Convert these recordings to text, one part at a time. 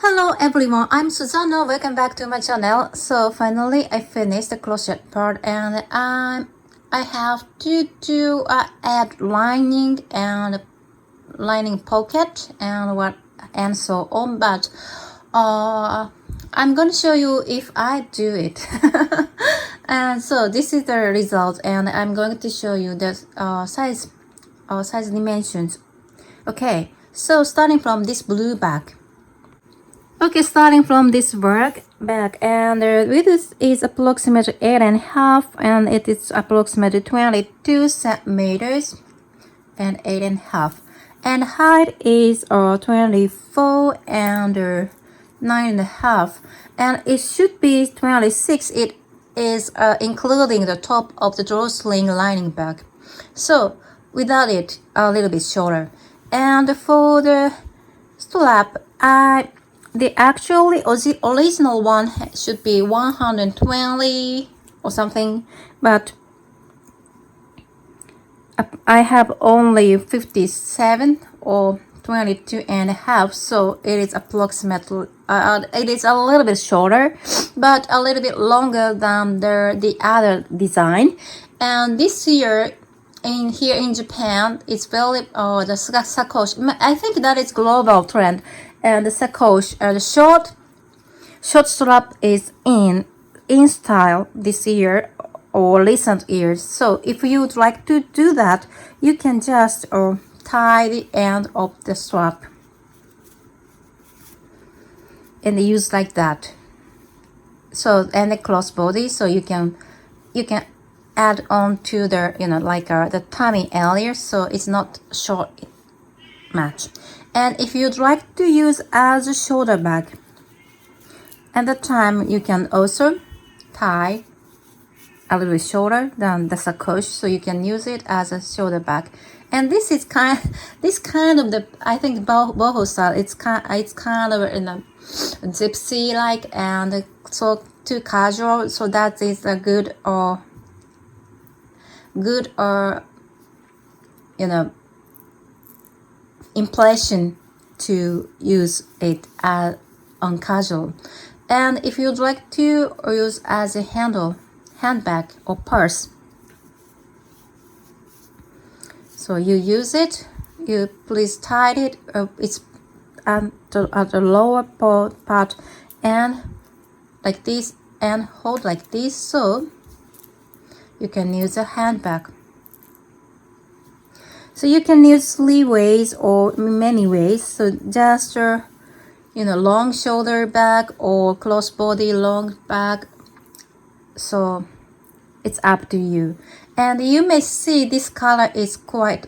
Hello everyone, I'm Susanna. Welcome back to my channel. So finally I finished the crochet part, and I have to add lining and lining pocket and so on, but I'm going to show you if I do it. And so this is the result, and I'm going to show you the size dimensions. Okay, so starting from this blue bag. Okay, starting from this bag, and the width is approximately 8.5, and it is approximately 22 centimeters and 8.5, and height is 24 and 9.5, and it should be 26. It is including the top of the drawstring lining bag, so without it a little bit shorter. And for the strap, the actually original one should be 120 or something, but I have only 57 or 22.5, so it is approximately it is a little bit shorter but a little bit longer than the other design. And this year here in Japan, it's very the sacoche, I think that is global trend, and the sacoche, the short strap is in style this year or recent years. So if you would like to do that, you can just tie the end of the strap and use like that. So, and the crossbody, so you can add on to the like the tummy area, so it's not short match. And if you'd like to use as a shoulder bag, at the time you can also tie a little bit shorter than the sacoche, so you can use it as a shoulder bag. And this is kind of the, I think, boho style. It's kind of in a gypsy like, and so too casual, so that is a good impression to use it as on casual. And if you'd like to use as a handbag or purse, so you use it, you please tie it, it's at the lower part and like this, and hold like this, so you can use a handbag. So you can use 3 ways or many ways. So just long shoulder bag or crossbody long bag. So it's up to you. And you may see this color is quite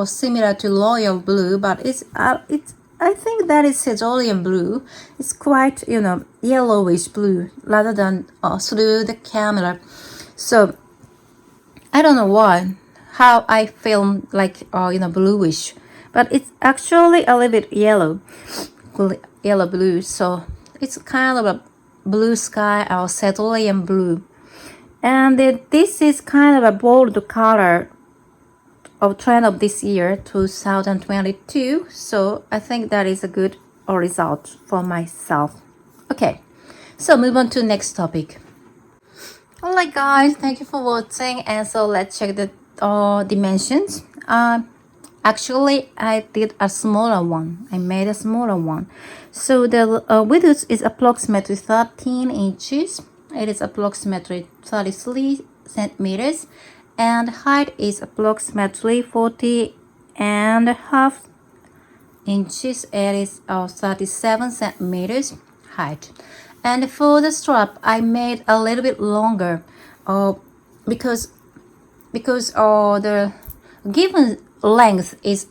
similar to royal blue, but it's I think that is cerulean blue. It's quite yellowish blue rather than through the camera. So I don't know why, how I feel like bluish, but it's actually a little bit yellow blue. So it's kind of a blue sky or cerulean blue, and this is kind of a bold color of trend of this year 2022. So I think that is a good result for myself. Okay, so move on to next topic. Alright guys, thank you for watching, and so let's check the dimensions. Actually I did a smaller one. I made a smaller one. So the width is approximately 13 inches. It is approximately 33 centimeters, and height is approximately 40.5 inches. It is 37 centimeters height. And for the strap, I made a little bit longer because the given length is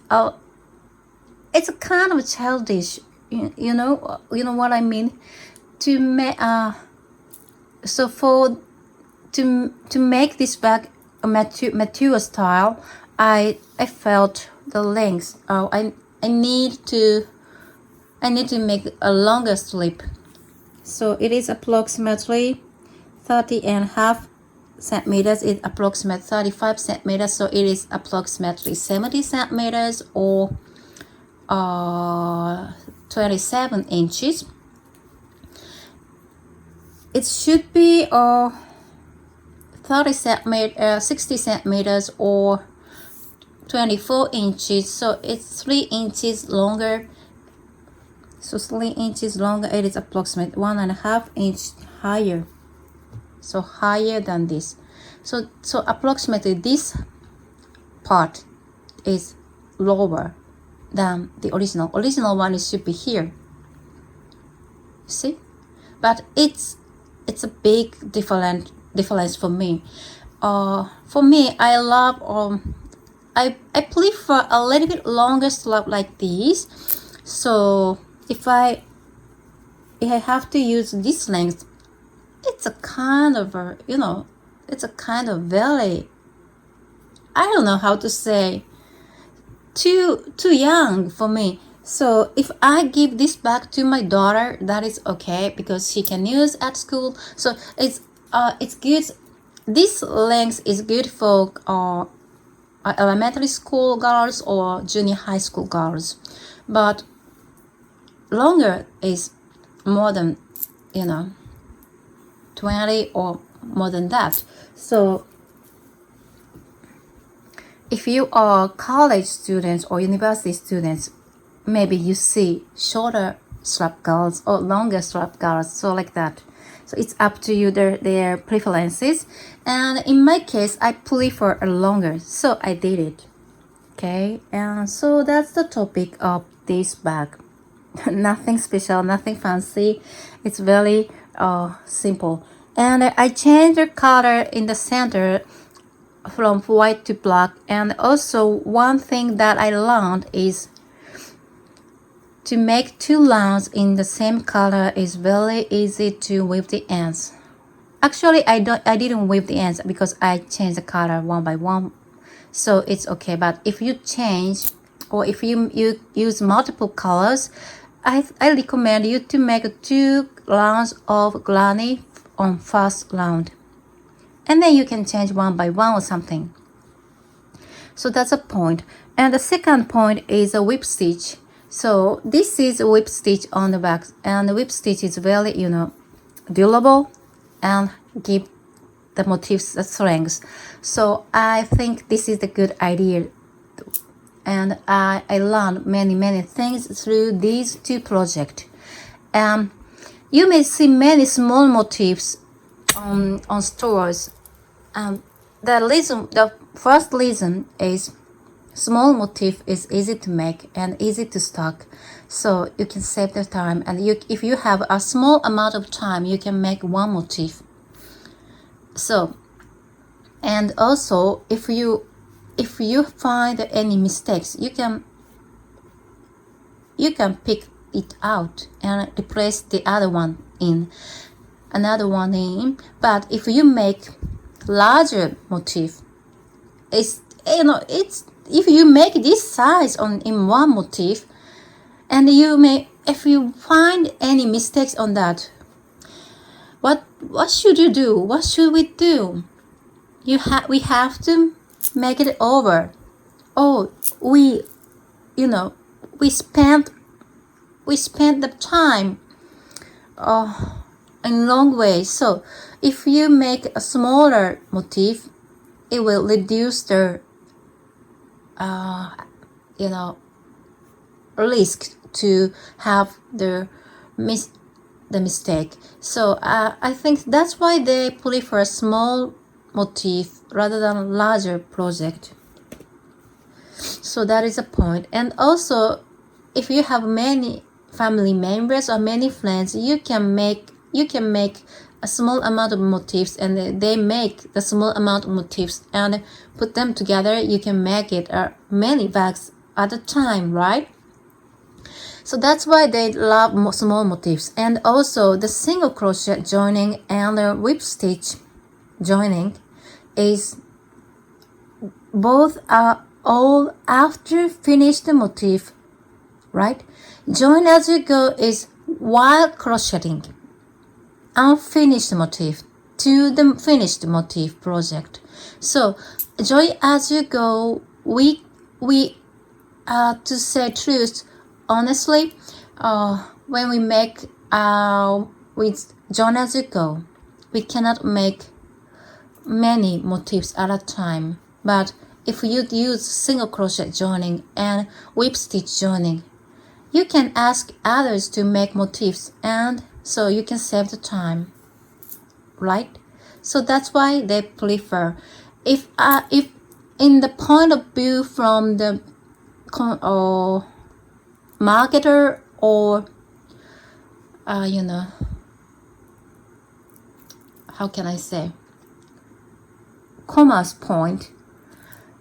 it's a kind of childish, you know what I mean, to make so for to make this bag a mature style, I felt the length I need to make a longer strip. So it is approximately 30.5 centimeters. It's approximately 35 centimeters. So it is approximately 70 centimeters or 27 inches. It should be 60 centimeters or 24 inches, so it's 3 inches longer. So 3 inches longer, it is approximately 1.5 inch higher, so higher than this. So approximately this part is lower than the original one. It should be here, see, but it's a big difference for me. I love I prefer a little bit longer strap like this. So if I have to use this length, it's a kind of it's a kind of very, I don't know how to say, too young for me. So if I give this back to my daughter, that is okay, because she can use at school. So it's good. This length is good for elementary school girls or junior high school girls, but longer is more than 20 or more than that. So if you are college students or university students, maybe you see shorter strap girls or longer strap girls, so like that. So it's up to you, their preferences. And in my case, I prefer a longer, so I did it. Okay, and so that's the topic of this bag. Nothing special, nothing fancy. It's very simple. And I changed the color in the center from white to black. And also one thing that I learned is to make two lines in the same color is very easy to weave the ends. Actually, I didn't weave the ends because I changed the color one by one, so it's okay. But if you change, or if you use multiple colors, I recommend you to make 2 rounds of granny on first round, and then you can change one by one or something. So that's a point. And the second point is a whip stitch. So this is a whip stitch on the back, and the whip stitch is very durable and give the motifs a strength. So I think this is a good idea, and I learned many things through these 2 projects. You may see many small motifs on stores. The first reason is small motif is easy to make and easy to stock, so you can save the time. And if you have a small amount of time, you can make one motif. So, and also if you find any mistakes, you can pick it out and replace the other one in. But if you make larger motif, it's if you make this size in one motif, and if you find any mistakes on that, what should you do? What should we do? We have to make it over. Oh, we spent the time in long way. So if you make a smaller motif, it will reduce the risk to have the mistake. So I think that's why they prefer small motif rather than larger project. So that is a point. And also, if you have many family members or many friends, you can make a small amount of motifs, and they make the small amount of motifs and put them together. You can make it many bags at a time, right? So that's why they love small motifs. And also the single crochet joining and the whip stitch joining is both are all after finish the motif, right? Join as you go is while crocheting unfinished motif to the finished motif project. So join as you go. We to say truth, honestly, when we make with join as you go, we cannot make many motifs at a time. But if you use single crochet joining and whip stitch joining, you can ask others to make motifs, and so you can save the time, right? So that's why they prefer. If in the point of view from the marketer or how can I say, commerce point,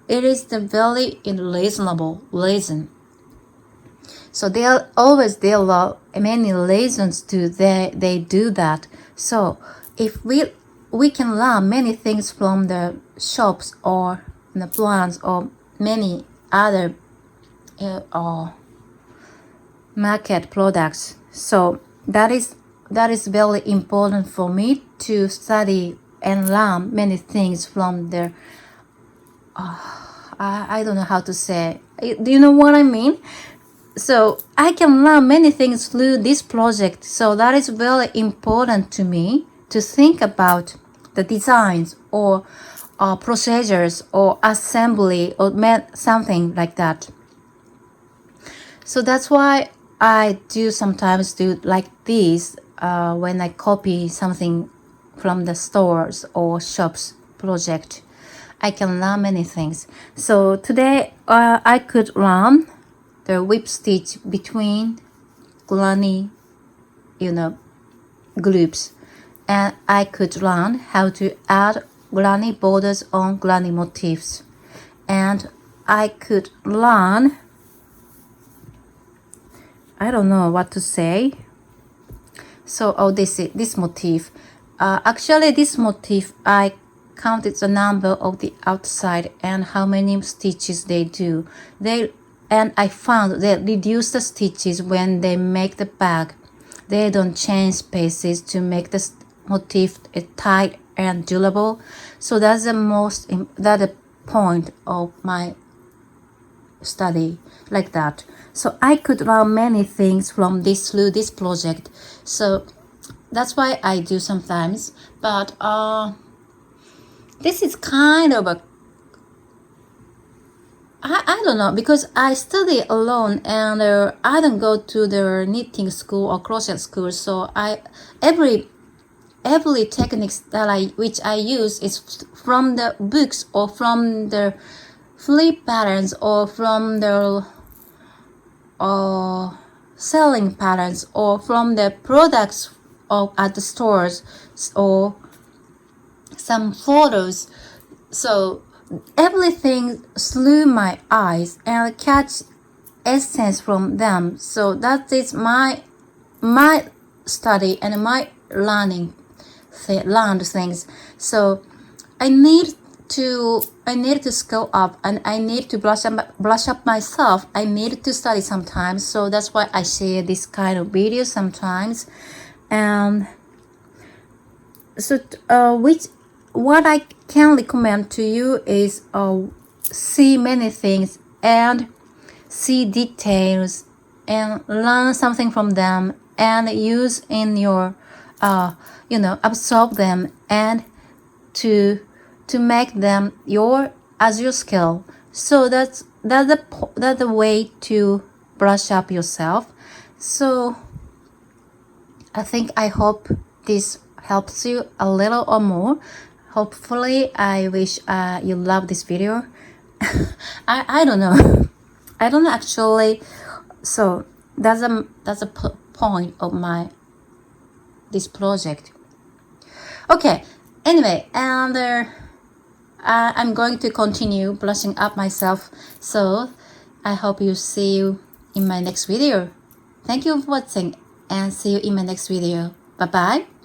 it is the very reasonable reason. So there are many reasons to they do that. So if we can learn many things from the shops or the brands or many other market products. So that is very important for me to study and learn many things from the I don't know how to say. Do you know what I mean? So I can learn many things through this project. So that is very important to me to think about the designs or procedures or assembly or something like that. So that's why I sometimes do like this when I copy something from the stores or shops project. I can learn many things. So today I could learn the whip stitch between granny, groups, and I could learn how to add granny borders on granny motifs, and I could learn, I don't know what to say. So this motif. Actually, this motif I counted the number of the outside and how many stitches they do. And I found they reduce the stitches when they make the bag. They don't change spaces to make the motif tight and durable. So that's the point of my study like that. So I could learn many things from through this project. So that's why I do sometimes. But this is kind of a I don't know, because I study alone and I don't go to the knitting school or crochet school. So every techniques which I use is from the books or from the free patterns or from the selling patterns or from the products at the stores or some photos. So everything through my eyes and catch essence from them. So that is my study and my learned things. So I need to scale up and I need to brush up myself. I need to study sometimes. So that's why I share this kind of videos sometimes. And so what I can recommend to you is see many things and see details and learn something from them and use in your absorb them and to make them as your skill. So that's the way to brush up yourself. So I hope this helps you a little or more. Hopefully, I wish you love this video. I don't know. I don't know actually. So that's a point of this project. Okay. Anyway, and I'm going to continue brushing up myself. So I hope you see you in my next video. Thank you for watching and see you in my next video. Bye bye.